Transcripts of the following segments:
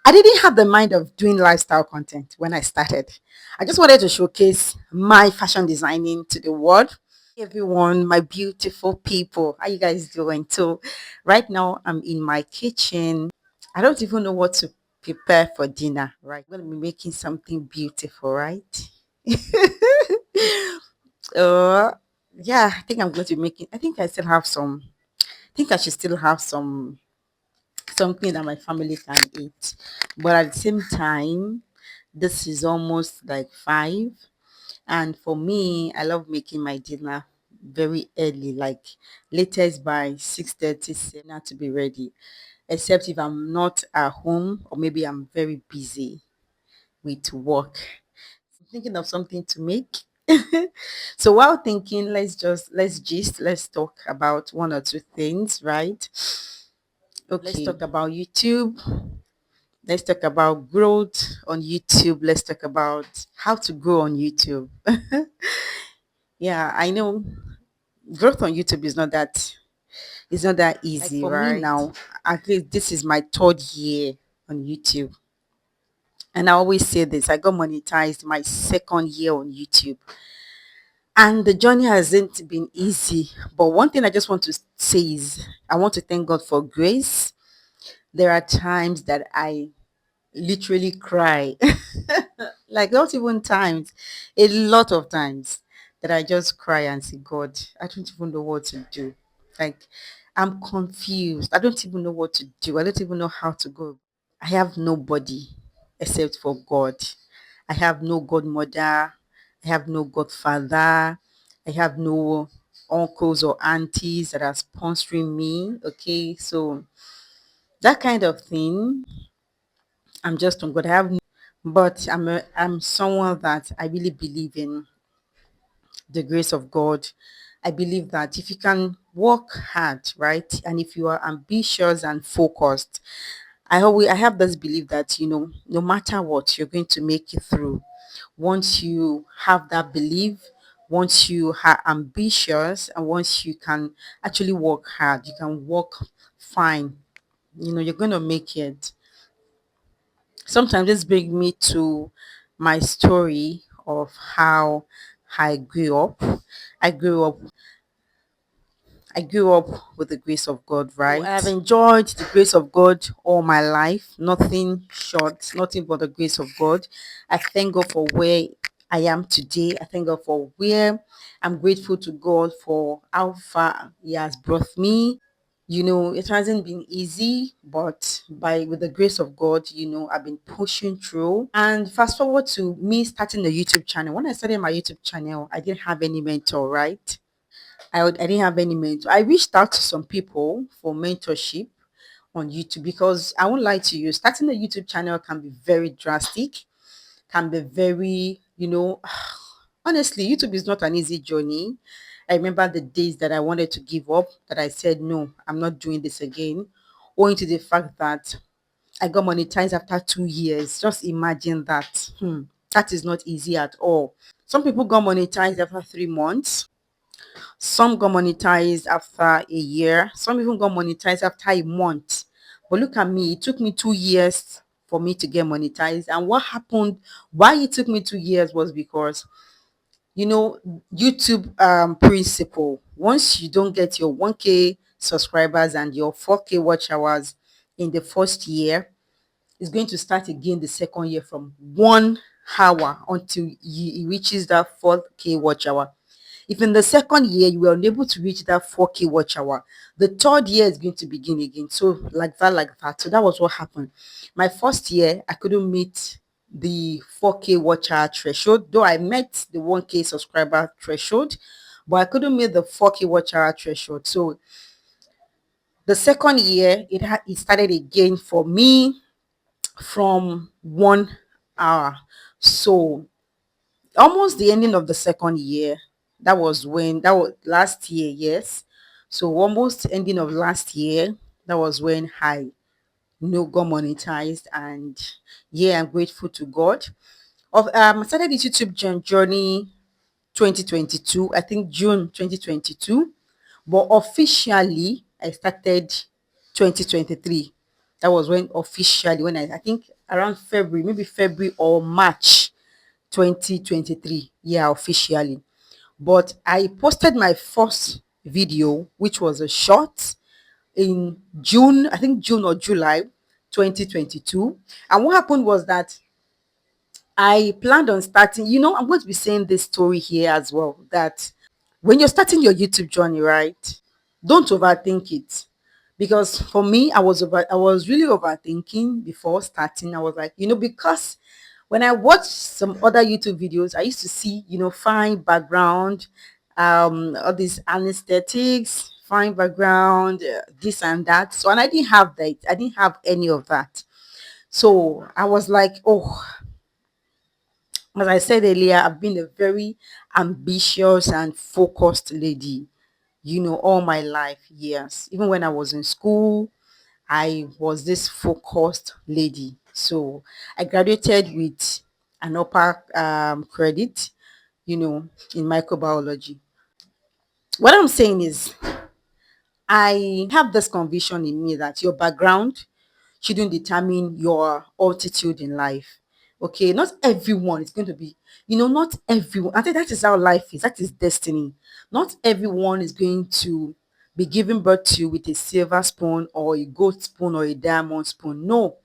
I didn't have the mind of doing lifestyle content when I started. I just wanted to showcase my fashion designing to the world. Everyone, my beautiful people, how you guys doing? So, right now I'm in my kitchen. I don't even know what to prepare for dinner. Right, I'm gonna be making something beautiful, right? uh, yeah, I think I'm going to be making. I think I still have some. I think I should still have something that my family can eat. But at the same time, this is almost like 5. And for me, I love making my dinner very early, like latest by 6:30, not to be ready. Except if I'm not at home or maybe I'm very busy with work. Thinking of something to make. So while thinking, let's talk about one or two things, right? Okay. Let's talk about YouTube. Let's talk about growth on YouTube. Let's talk about how to grow on YouTube. Yeah, I know growth on YouTube is not that like easy, for me right? Now, at least this is my 3rd year on YouTube. And I always say this, I got monetized my 2nd year on YouTube. And the journey hasn't been easy. But one thing I just want to say is I want to thank God for grace. There are times that I literally cry. Like not even times, a lot of times that I just cry and say, God, I don't even know what to do. Like I'm confused. I don't even know what to do. I don't even know how to go. I have nobody except for God. I have no godmother. I have no godfather. I have no uncles or aunties that are sponsoring me. Okay, so that kind of thing, I'm just on God. But I'm someone that I really believe in the grace of God. I believe that if you can work hard, right, and if you are ambitious and focused, I have this belief that no matter what, you're going to make it through. Once you have that belief, once you are ambitious, and once you can actually work hard, you can work fine. You're going to make it. Sometimes this brings me to my story of how I grew up. I grew up I grew up with the grace of God, right? So I have enjoyed the grace of God all my life, nothing short, nothing but the grace of God. I thank God for where I am today. I thank God for where I'm grateful to God for how far He has brought me. It hasn't been easy, but by with the grace of God, I've been pushing through. And fast forward to me starting the YouTube channel. When I started my YouTube channel, I didn't have any mentor, right? I didn't have any mentor. I reached out to some people for mentorship on YouTube because I won't lie to you, starting a YouTube channel can be very drastic, can be very, honestly, YouTube is not an easy journey. I remember the days that I wanted to give up, that I said, no, I'm not doing this again, owing to the fact that I got monetized after 2 years. Just imagine that. That is not easy at all. Some people got monetized after 3 months. Some got monetized after a year. Some even got monetized after a month. But look at me, it took me 2 years for me to get monetized. And what happened, why it took me 2 years was because, YouTube principle. Once you don't get your 1K subscribers and your 4K watch hours in the first year, it's going to start again the second year from 1 hour until it reaches that 4K watch hour. If in the second year you were unable to reach that 4K watch hour, the third year is going to begin again. So like that, like that. So that was what happened. My first year, I couldn't meet the 4K watch hour threshold, though I met the 1K subscriber threshold, but I couldn't meet the 4K watch hour threshold. So the second year, it started again for me from 1 hour. So almost the ending of the second year, that was last year, yes. So almost ending of last year, that was when I got monetized. And yeah, I'm grateful to God. I started the YouTube journey 2022, I think June 2022, but officially I started 2023. That was when officially, when I think around February, maybe February or March 2023. Yeah, officially. But I posted my first video, which was a short, in June, I think June or July 2022. And what happened was that I planned on starting, I'm going to be saying this story here as well, that when you're starting your YouTube journey, right, don't overthink it. Because for me, I was really overthinking before starting. I was like, because when I watched some other YouTube videos, I used to see, fine background, all these anesthetics, fine background, this and that. So, and I didn't have that. I didn't have any of that. So I was like, oh, as I said earlier, I've been a very ambitious and focused lady, all my life. Yes. Even when I was in school, I was this focused lady. So I graduated with an upper credit, in microbiology. What I'm saying is, I have this conviction in me that your background shouldn't determine your altitude in life. Okay, not everyone is going to be, not everyone. I think that is how life is. That is destiny. Not everyone is going to be given birth to you with a silver spoon or a gold spoon or a diamond spoon. No,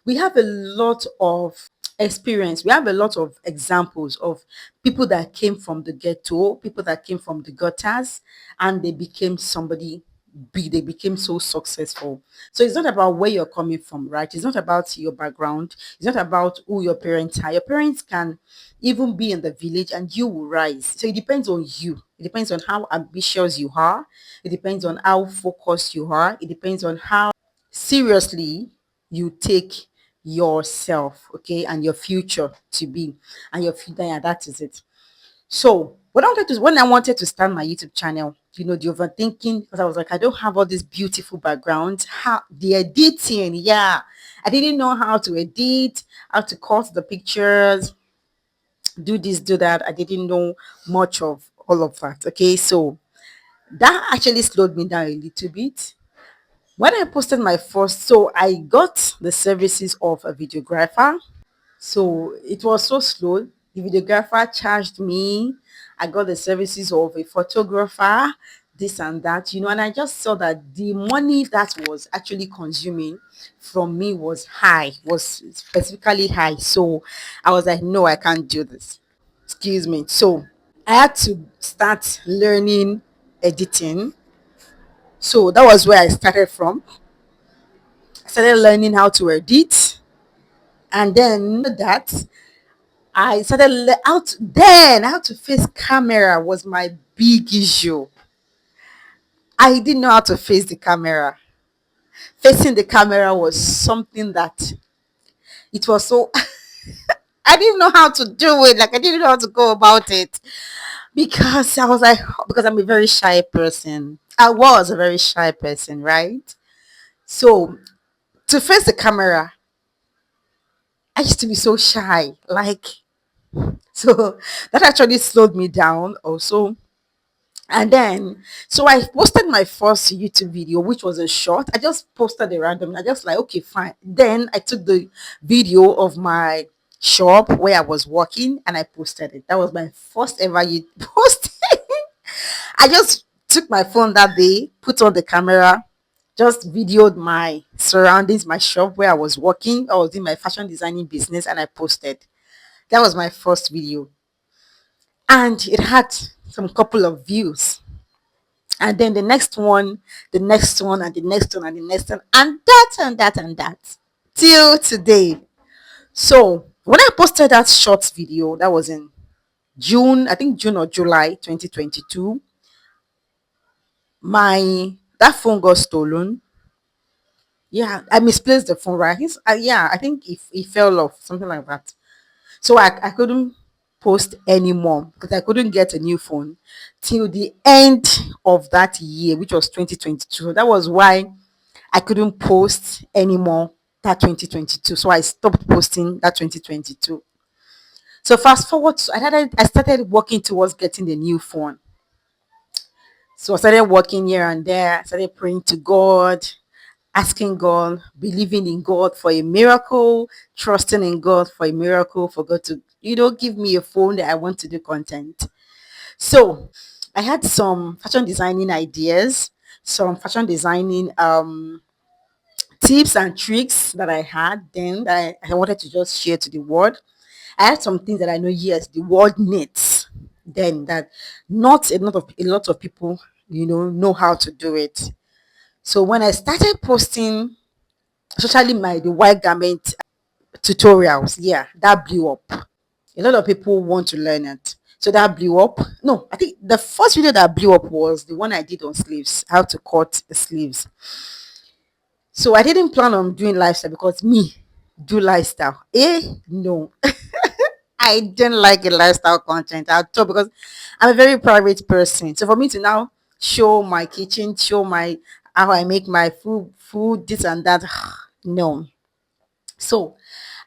we have a lot of experience. We have a lot of examples of people that came from the ghetto, people that came from the gutters, and they became somebody big. They became so successful. So it's not about where you're coming from, right? It's not about your background. It's not about who your parents are. Your parents can even be in the village and you will rise. So it depends on you. It depends on how ambitious you are. It depends on how focused you are. It depends on how seriously you take yourself, okay, and your future to be, and your future, yeah, that is it. So when I wanted to start my YouTube channel, the overthinking, because I was like, I don't have all this beautiful background. How the editing, yeah. I didn't know how to edit, how to cut the pictures, do this, do that. I didn't know much of all of that. Okay, so that actually slowed me down a little bit. When I posted my first, so I got the services of a videographer. So it was so slow. The videographer charged me. I got the services of a photographer, this and that, and I just saw that the money that was actually consuming from me was high, was specifically high. So I was like, no, I can't do this. Excuse me. So I had to start learning editing. So that was where I started from. I started learning how to edit. And then that I started out then how to face camera was my big issue. I didn't know how to face the camera. Facing the camera was something that it was so I didn't know how to do it. Like I didn't know how to go about it because I was like because I'm a very shy person. I was a very shy person, right? So to face the camera, I used to be so shy. Like so that actually slowed me down also. And then, so I posted my first YouTube video, which was a short. I just posted it randomly. I just like, okay, fine. Then I took the video of my shop where I was working and I posted it. That was my first ever YouTube post. I just took my phone that day, put on the camera, just videoed my surroundings, my shop where I was working. I was in my fashion designing business and I posted. That was my first video. And it had some couple of views, and then the next one, and the next one, and the next one, and that, and that, and that, till today. So when I posted that short video, that was in June, I think June or July 2022, my that phone got stolen. Yeah, I misplaced the phone, right? Yeah, I think it fell off, something like that. So I couldn't post anymore because I couldn't get a new phone till the end of that year, which was 2022. So that was why I couldn't post anymore that 2022. So I stopped posting that 2022. So fast forward, I started working towards getting the new phone. So I started working here and there. I started praying to God. asking God, believing in God for a miracle, trusting in God for a miracle, for God to, give me a phone that I want to do content. So I had some fashion designing ideas, some fashion designing tips and tricks that I had then that I wanted to just share to the world. I had some things that I know, yes, the world needs then that not a lot of people, know how to do it. So when I started posting, especially my the white garment tutorials, yeah, that blew up. A lot of people want to learn it. So that blew up. No, I think the first video that blew up was the one I did on sleeves, how to cut the sleeves. So I didn't plan on doing lifestyle because me do lifestyle. No. I didn't like a lifestyle content at all because I'm a very private person. So for me to now show my kitchen, show my how I make my food, this and that, no. So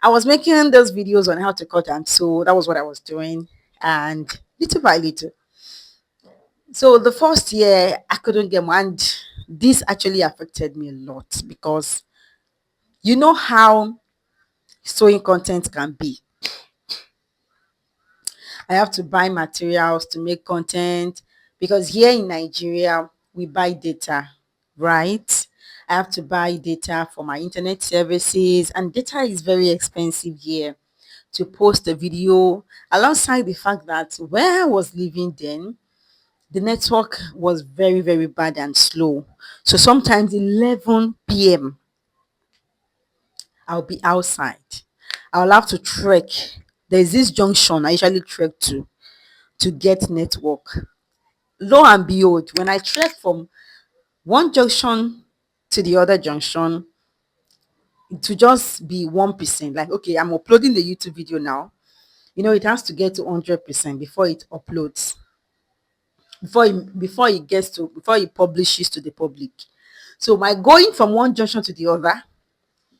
I was making those videos on how to cut and sew. That was what I was doing. And little by little. So the first year I couldn't get one. And this actually affected me a lot because you know how sewing content can be. I have to buy materials to make content because here in Nigeria, we buy data, right? I have to buy data for my internet services, and data is very expensive here to post a video. Alongside the fact that where I was living then, the network was very, very bad and slow. So sometimes 11 p.m., I'll be outside. I'll have to trek. There's this junction I usually trek to get network. Lo and behold, when I trek from one junction to the other junction, to just be 1%, like, okay, I'm uploading the YouTube video now. It has to get to 100% before it uploads, before it publishes to the public. So my going from one junction to the other,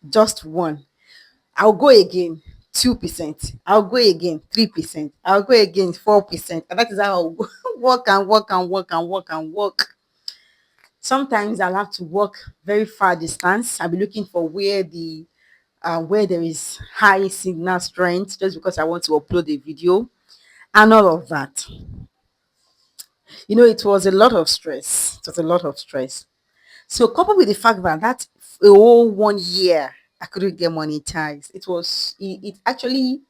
just one. I'll go again 2%. I'll go again 3%. I'll go again 4%. And that is how I'll work and work and work and work and work. Sometimes I'll have to walk very far distance. I'll be looking for where there is high signal strength just because I want to upload a video and all of that. It was a lot of stress. It was a lot of stress. So coupled with the fact that a whole 1 year I couldn't get monetized, it actually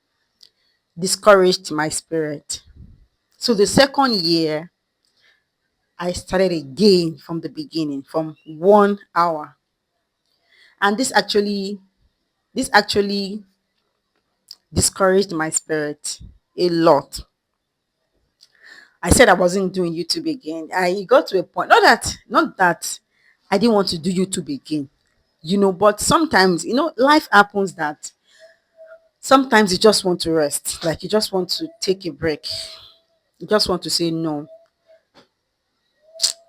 discouraged my spirit. So the second year I started again from the beginning, from 1 hour. And this actually discouraged my spirit a lot. I said I wasn't doing YouTube again. I got to a point, not that I didn't want to do YouTube again, but sometimes, life happens that sometimes you just want to rest, like you just want to take a break. You just want to say no.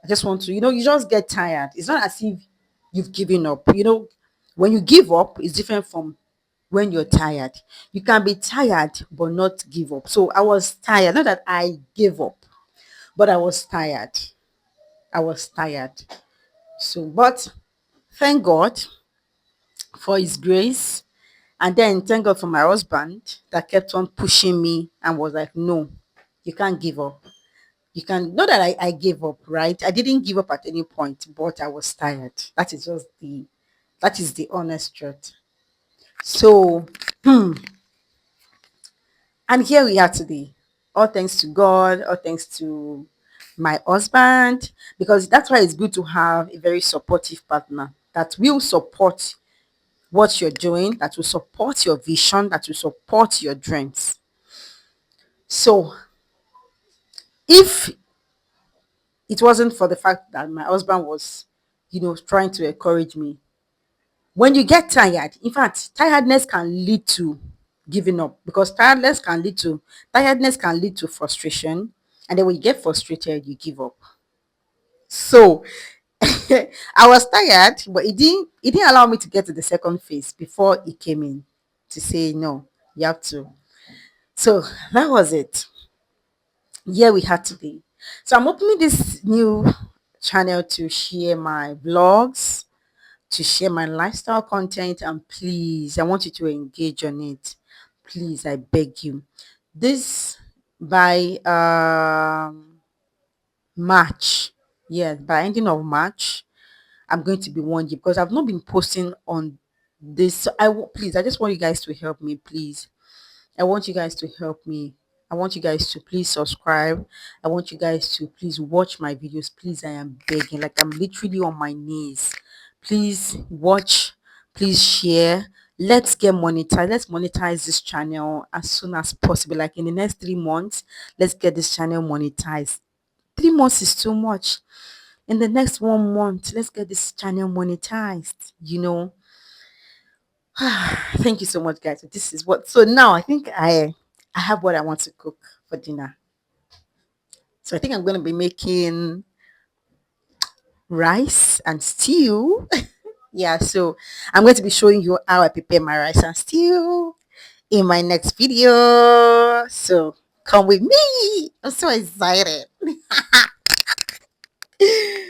I just want to, you just get tired. It's not as if you've given up. When you give up, it's different from when you're tired. You can be tired but not give up. So I was tired. Not that I gave up, but I was tired. I was tired. So, but thank God for His grace. And then thank God for my husband that kept on pushing me and was like, no, you can't give up. You can, not that I gave up, right? I didn't give up at any point, but I was tired. That is the honest truth. So, and here we are today. All thanks to God, all thanks to my husband, because that's why it's good to have a very supportive partner that will support what you're doing, that will support your vision, that will support your dreams. So, if it wasn't for the fact that my husband was, trying to encourage me, when you get tired, in fact, tiredness can lead to giving up because tiredness can lead to frustration, and then when you get frustrated, you give up. So I was tired, but it didn't allow me to get to the second phase before it came in to say no, you have to. So that was it. Here we had today. So I'm opening this new channel to share my vlogs, to share my lifestyle content, and please, I want you to engage on it. Please, I beg you. This by March. Yes, by ending of March, I'm going to be 1 year because I've not been posting on this. So please, I just want you guys to help me, please. I want you guys to help me. I want you guys to please subscribe. I want you guys to please watch my videos. Please, I am begging. Like, I'm literally on my knees. Please watch. Please share. Let's get monetized. Let's monetize this channel as soon as possible. Like in the next 3 months, let's get this channel monetized. 3 months is too much. In the next 1 month, let's get this channel monetized. Thank you so much, guys. So this is what. So now I think I have what I want to cook for dinner. So I think I'm going to be making rice and stew. Yeah. So I'm going to be showing you how I prepare my rice and stew in my next video. So come with me. I'm so excited.